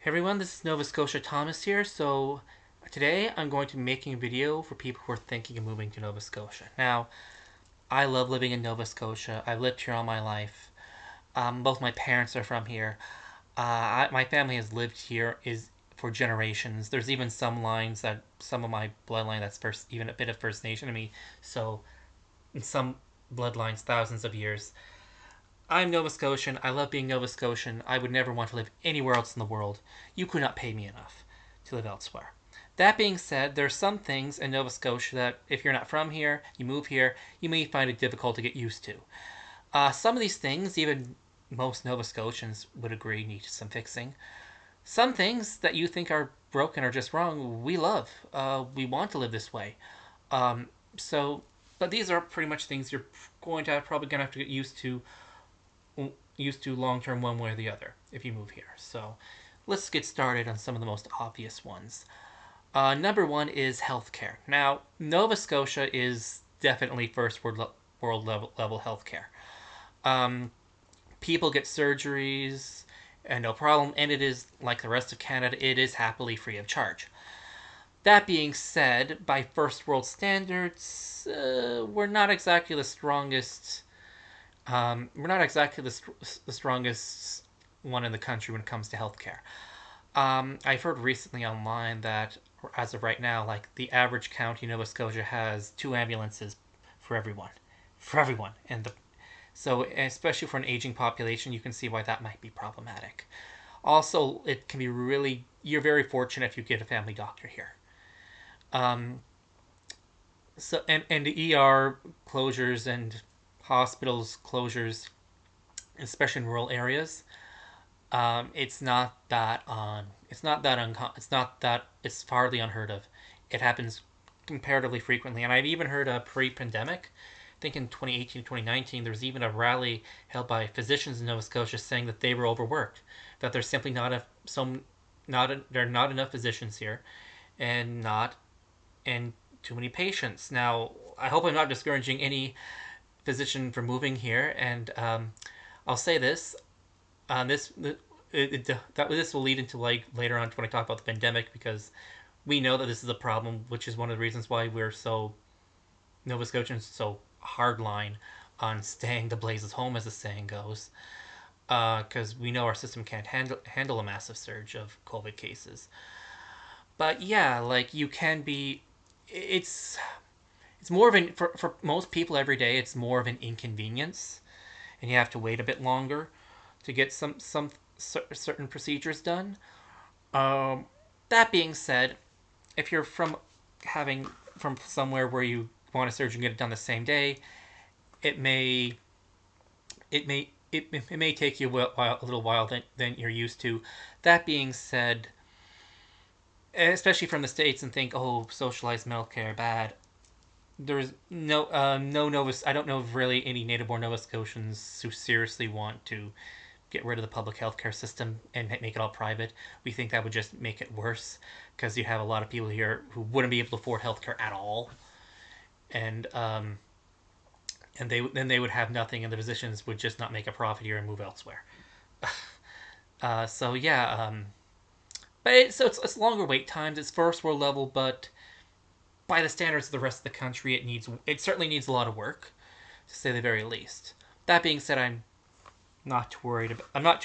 Hey everyone, this is Nova Scotia Thomas here. So today I'm going to be making a video for people who are thinking of moving to Nova Scotia. Now, I love living in Nova Scotia. I've lived here all my life. Both my parents are from here. My family has lived here for generations. There's even some lines that some of my bloodline that's even a bit of First Nation to me. So in some bloodlines, thousands of years. I'm Nova Scotian. I love being Nova Scotian. I would never want to live anywhere else in the world. You could not pay me enough to live elsewhere. That being said, there are some things in Nova Scotia that, if you're not from here, you move here, you may find it difficult to get used to. Some of these things, even most Nova Scotians would agree, need some fixing. Some things that you think are broken or just wrong, we love. We want to live this way. Um, so, but these are pretty much things you're probably going to have to get used to long term one way or the other if you move here. So let's get started on some of the most obvious ones. Number one is healthcare. Now, Nova Scotia is definitely first world level healthcare. Um, People get surgeries and no problem, and it is like the rest of Canada, it is happily free of charge. That being said, by first world standards, we're not exactly the strongest the strongest one in the country when it comes to healthcare. I've heard recently online that as of right now, like the average county in Nova Scotia has 2 ambulances for everyone, and so especially for an aging population, you can see why that might be problematic. Also, it can be you're very fortunate if you get a family doctor here. Um, and the ER closures and hospitals closures, especially in rural areas, it's hardly unheard of. It happens comparatively frequently, and I've even heard pre-pandemic. I think in 2018, 2019, there was even a rally held by physicians in Nova Scotia saying that they were overworked, that there's simply there are not enough physicians here, and not and too many patients. Now, I hope I'm not discouraging any physician from moving here, and I'll say this: this this will lead into like later on when I talk about the pandemic, because we know that this is a problem, which is one of the reasons why Nova Scotians so hardline on staying the blazes home, as the saying goes, because we know our system can't handle a massive surge of COVID cases. But yeah, like you can be, it's it's more of an for most people every day. It's more of an inconvenience, and you have to wait a bit longer to get some certain procedures done. Um, that being said, if you're from somewhere where you want a surgery and get it done the same day, it may it may take you a little while than you're used to. That being said, especially from the States, and think, oh, socialized healthcare bad. There's no Nova. I don't know of really any native-born Nova Scotians who seriously want to get rid of the public healthcare system and make it all private. We think that would just make it worse, because you have a lot of people here who wouldn't be able to afford healthcare at all, and they would have nothing, and the physicians would just not make a profit here and move elsewhere. So yeah, but it's longer wait times. It's first world level, but by the standards of the rest of the country, it certainly needs a lot of work, to say the very least. That being said, I'm not too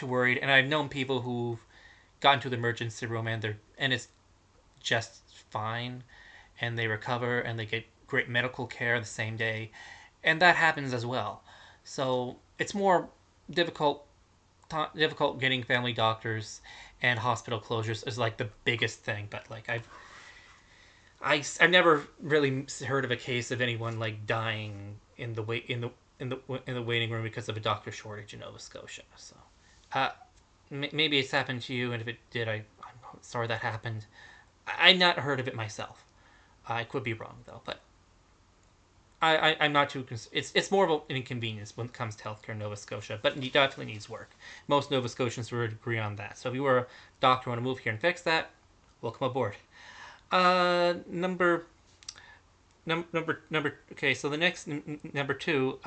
worried, and I've known people who've gotten to the emergency room and it's just fine, and they recover and they get great medical care the same day, and that happens as well. So it's more difficult difficult getting family doctors, and hospital closures is like the biggest thing. But like I've never really heard of a case of anyone like dying in the wait in the waiting room because of a doctor shortage in Nova Scotia. So uh, maybe it's happened to you, and if it did, I'm sorry that happened. I've not heard of it myself. I could be wrong though, but I'm not too. It's more of an inconvenience when it comes to healthcare in Nova Scotia, but it definitely needs work. Most Nova Scotians would agree on that. So if you were a doctor and want to move here and fix that, welcome aboard. Number number. Okay, so the next number two.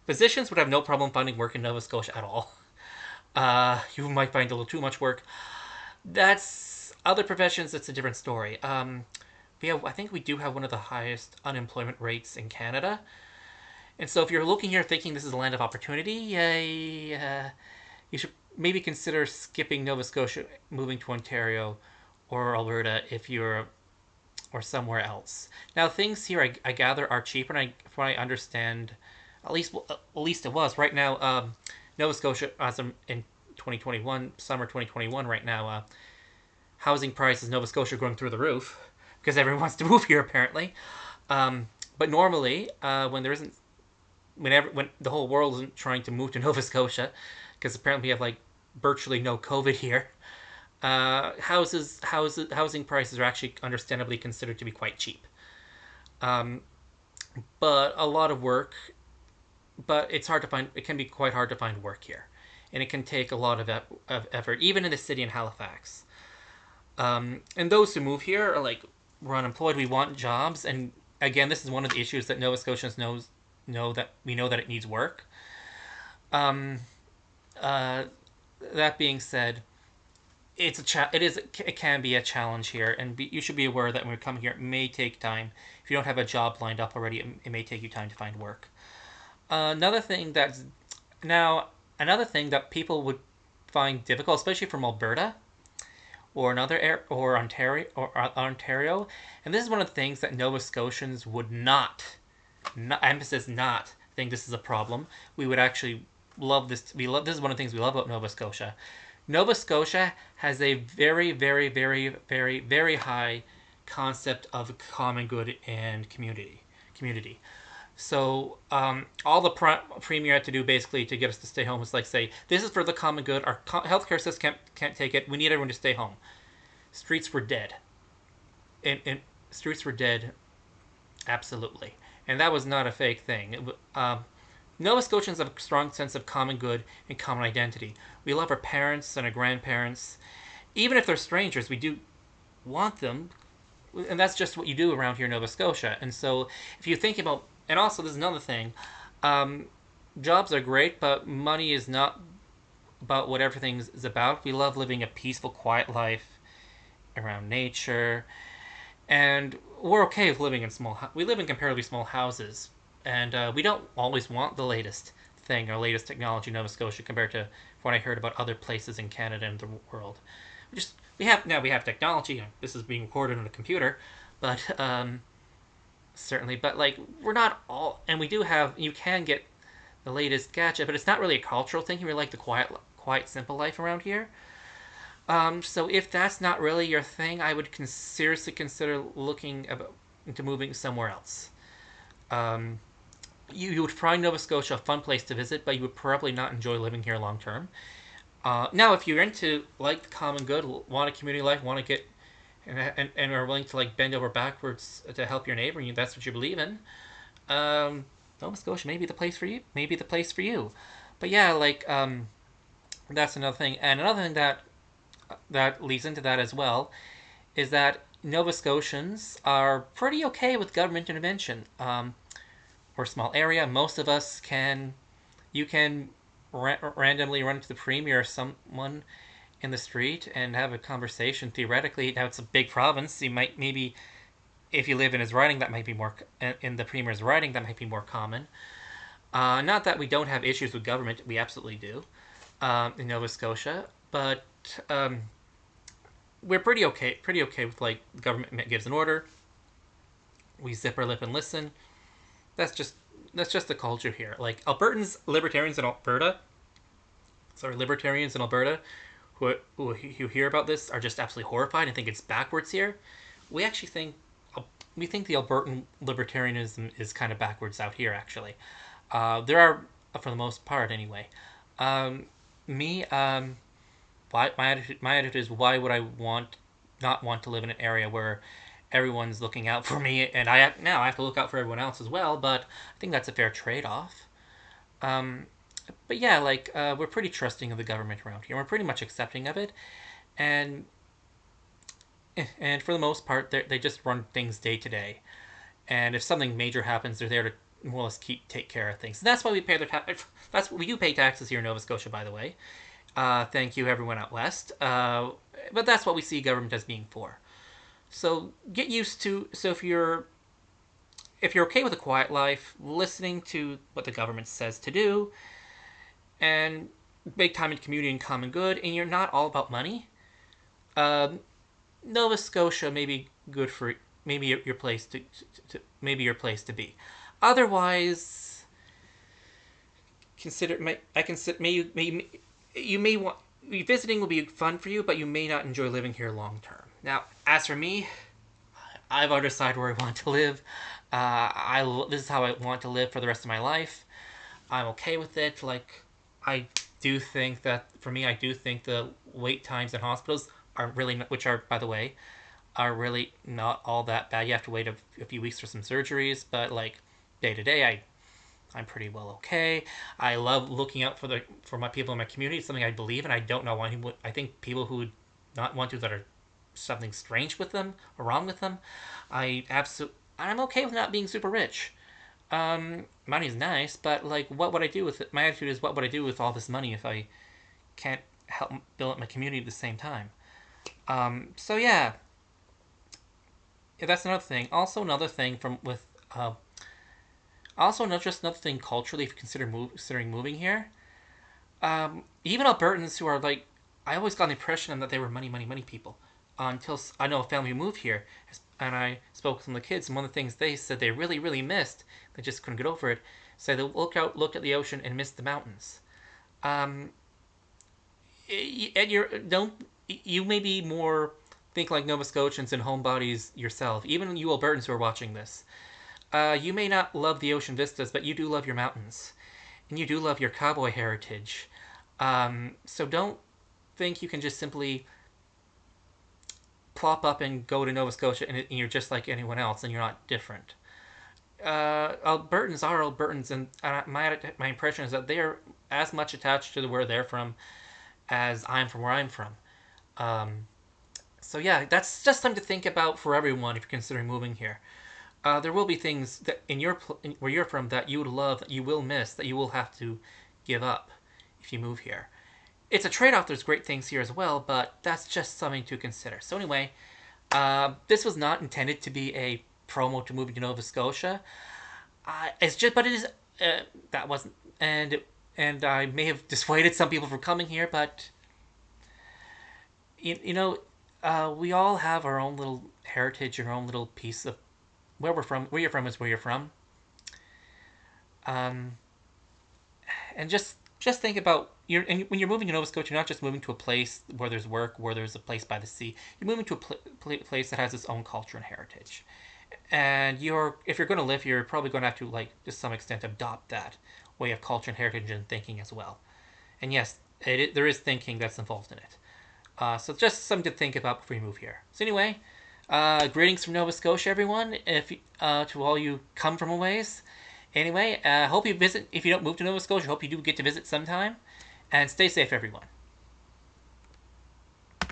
Physicians would have no problem finding work in Nova Scotia at all. You might find a little too much work. That's other professions. That's a different story. I think we do have one of the highest unemployment rates in Canada. And so if you're looking here thinking this is a land of opportunity, you should maybe consider skipping Nova Scotia, moving to Ontario or Alberta if you're or somewhere else. Now things here I gather are cheaper, and from what I understand, at least it was right now. Nova Scotia, as in 2021, summer 2021, right now, housing prices in Nova Scotia are going through the roof because everyone wants to move here apparently. But normally, when there isn't when the whole world isn't trying to move to Nova Scotia, because apparently we have like virtually no COVID here. Housing prices are actually understandably considered to be quite cheap. Um, but a lot of work, but it's hard to find. It can be quite hard to find work here, and it can take a lot of effort, even in the city in Halifax. And those who move here are like, we're unemployed. We want jobs, and again, this is one of the issues that Nova Scotians know that we know that it needs work. Um, uh, that being said, it can be a challenge here, and you should be aware that when you're coming here, it may take time. If you don't have a job lined up already, it may take you time to find work. Another thing that's now another thing that people would find difficult, especially from Alberta or Ontario, and this is one of the things that Nova Scotians would not emphasis not think this is a problem. We would actually love this. This is one of the things we love about Nova Scotia. Nova Scotia has a very, very, very, very, very high concept of common good and community. So all the premier had to do basically to get us to stay home was like say, this is for the common good. Our healthcare system can't take it. We need everyone to stay home. Streets were dead. And streets were dead, absolutely. And that was not a fake thing. Nova Scotians have a strong sense of common good and common identity. We love our parents and our grandparents. Even if they're strangers, we do want them. And that's just what you do around here in Nova Scotia. And so if you think about, and also there's another thing, um, jobs are great, but money is not about what everything is about. We love living a peaceful, quiet life around nature. And we're okay with living in we live in comparatively small houses, and we don't always want the latest thing or latest technology in Nova Scotia compared to what I heard about other places in Canada and the world. We have technology. This is being recorded on a computer, but certainly, but like we're not all, and we do have. You can get the latest gadget, but it's not really a cultural thing. We like the quiet, simple life around here. So if that's not really your thing, I would seriously consider looking into moving somewhere else. Um, you would find Nova Scotia a fun place to visit, but you would probably not enjoy living here long term. Now, if you're into like the common good, want a community life, want to get and are willing to like bend over backwards to help your neighbor, and that's what you believe in, Nova Scotia may be the place for you. Maybe the place for you. But yeah, like that's another thing, and another thing that leads into that as well is that Nova Scotians are pretty okay with government intervention. We're a small area. Most of us can. You can randomly run into the premier or someone in the street and have a conversation. Theoretically, now it's a big province. You might maybe, if you live in his riding, that might be more in the premier's riding. That might be more common. Not that we don't have issues with government. We absolutely do in Nova Scotia, but we're pretty okay with like the government gives an order, we zip our lip and listen. That's just the culture here. Like libertarians in Alberta, who hear about this are just absolutely horrified and think it's backwards here. We actually think the Albertan libertarianism is kind of backwards out here. Actually, there are, for the most part anyway. Me, my attitude is, why would I not want to live in an area where everyone's looking out for me, and I have to look out for everyone else as well. But I think that's a fair trade-off. Um, but yeah, like we're pretty trusting of the government around here. We're pretty much accepting of it, and for the most part, they just run things day to day. And if something major happens, they're there to more or less take care of things. And that's why we pay their That's we do pay taxes here in Nova Scotia, by the way. Thank you, everyone out west. but that's what we see government as being for. So get used to. So if you're okay with a quiet life, listening to what the government says to do, and make time in community and common good, and you're not all about money, um, Nova Scotia may be good for maybe your place maybe your place to be. Otherwise, consider may I consider you may want visiting will be fun for you, but you may not enjoy living here long term. Now, as for me, I've already decided where I want to live. This is how I want to live for the rest of my life. I'm okay with it. Like, I do think that for me, I do think the wait times in hospitals are really, which are by the way, are really not all that bad. You have to wait a few weeks for some surgeries, but like day to day, I'm pretty well okay. I love looking out for my people in my community. It's something I believe in. I don't know why. I think people who would not want to, that are something strange with them or wrong with them. I'm okay with not being super rich. Money's nice, but like, what would I do with it? My attitude is, what would I do with all this money if I can't help build up my community at the same time? So yeah, that's another thing. Also, another thing also not just another thing culturally, if you considering moving here. Even Albertans who are like, I always got the impression that they were money people. Until I know a family who moved here, and I spoke with some of the kids, and one of the things they said they really missed, they just couldn't get over it. So they looked at the ocean, and missed the mountains. Um, and you may be more think like Nova Scotians and homebodies yourself. Even you Albertans who are watching this, you may not love the ocean vistas, but you do love your mountains, and you do love your cowboy heritage. So don't think you can just simply plop up and go to Nova Scotia and you're just like anyone else and you're not different. Albertans are Albertans, and my impression is that they are as much attached to where they're from as I'm from where I'm from. Um, so yeah, that's just something to think about for everyone if you're considering moving here. There will be things that where you're from that you would love, that you will miss, that you will have to give up if you move here. It's a trade-off. There's great things here as well, but that's just something to consider. So anyway, this was not intended to be a promo to moving to Nova Scotia. It's just, but it is. That wasn't, and I may have dissuaded some people from coming here, but you know, we all have our own little heritage and our own little piece of where we're from. Where you're from is where you're from. Um, and just think about and when you're moving to Nova Scotia, you're not just moving to a place where there's work, where there's a place by the sea. You're moving to a place that has its own culture and heritage. And if you're going to live here, you're probably going to have to, like, to some extent, adopt that way of culture and heritage and thinking as well. And yes, there is thinking that's involved in it. So just something to think about before you move here. So anyway, greetings from Nova Scotia, everyone. If to all you come from a ways. Anyway, hope you visit. If you don't move to Nova Scotia, hope you do get to visit sometime. And stay safe, everyone.